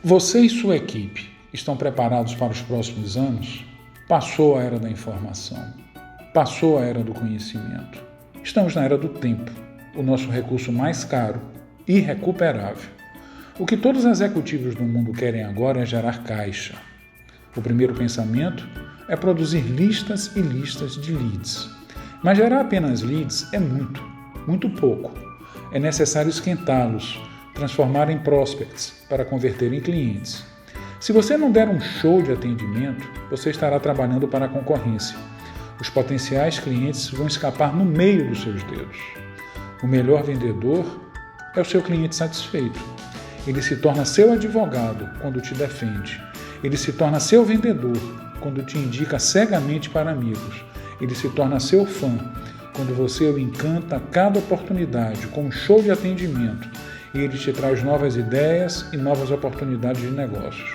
Você e sua equipe estão preparados para os próximos anos? Passou a era da informação. Passou a era do conhecimento. Estamos na era do tempo, o nosso recurso mais caro, irrecuperável. O que todos os executivos do mundo querem agora é gerar caixa. O primeiro pensamento é produzir listas e listas de leads. Mas gerar apenas leads é muito pouco. É necessário esquentá-los, transformar em prospects para converter em clientes. Se você não der um show de atendimento, você estará trabalhando para a concorrência. Os potenciais clientes vão escapar no meio dos seus dedos. O melhor vendedor é o seu cliente satisfeito. Ele se torna seu advogado quando te defende. Ele se torna seu vendedor quando te indica cegamente para amigos. Ele se torna seu fã quando você o encanta a cada oportunidade com um show de atendimento e ele te traz novas ideias e novas oportunidades de negócios.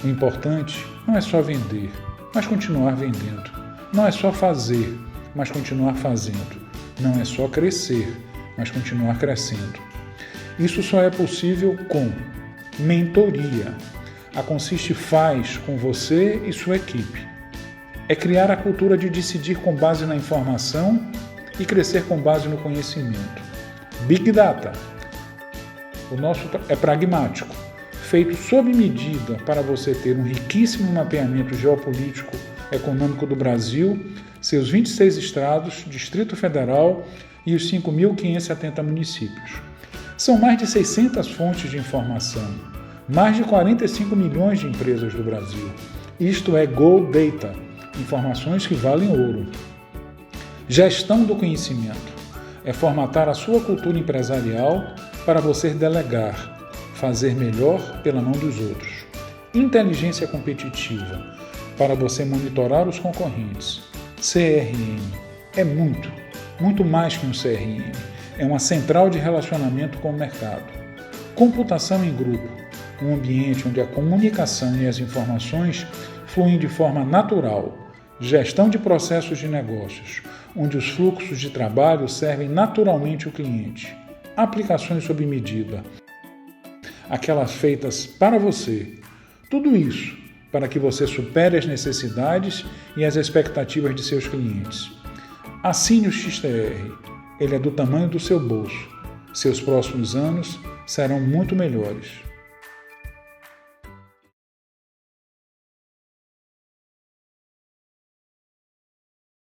O importante não é só vender, mas continuar vendendo. Não é só fazer, mas continuar fazendo. Não é só crescer, mas continuar crescendo. Isso só é possível com mentoria. A Consiste faz com você e sua equipe. É criar a cultura de decidir com base na informação e crescer com base no conhecimento. Big Data. O nosso é pragmático, feito sob medida para você ter um riquíssimo mapeamento geopolítico econômico do Brasil, seus 26 estados, Distrito Federal e os 5.570 municípios. São mais de 600 fontes de informação, mais de 45 milhões de empresas do Brasil. Isto é Gold Data, informações que valem ouro. Gestão do conhecimento é formatar a sua cultura empresarial para você delegar, fazer melhor pela mão dos outros. Inteligência competitiva, para você monitorar os concorrentes. CRM é muito mais que um CRM. É uma central de relacionamento com o mercado. Computação em grupo, um ambiente onde a comunicação e as informações fluem de forma natural. Gestão de processos de negócios, onde os fluxos de trabalho servem naturalmente o cliente. Aplicações sob medida, aquelas feitas para você. Tudo isso para que você supere as necessidades e as expectativas de seus clientes. Assine o XTR, ele é do tamanho do seu bolso. Seus próximos anos serão muito melhores.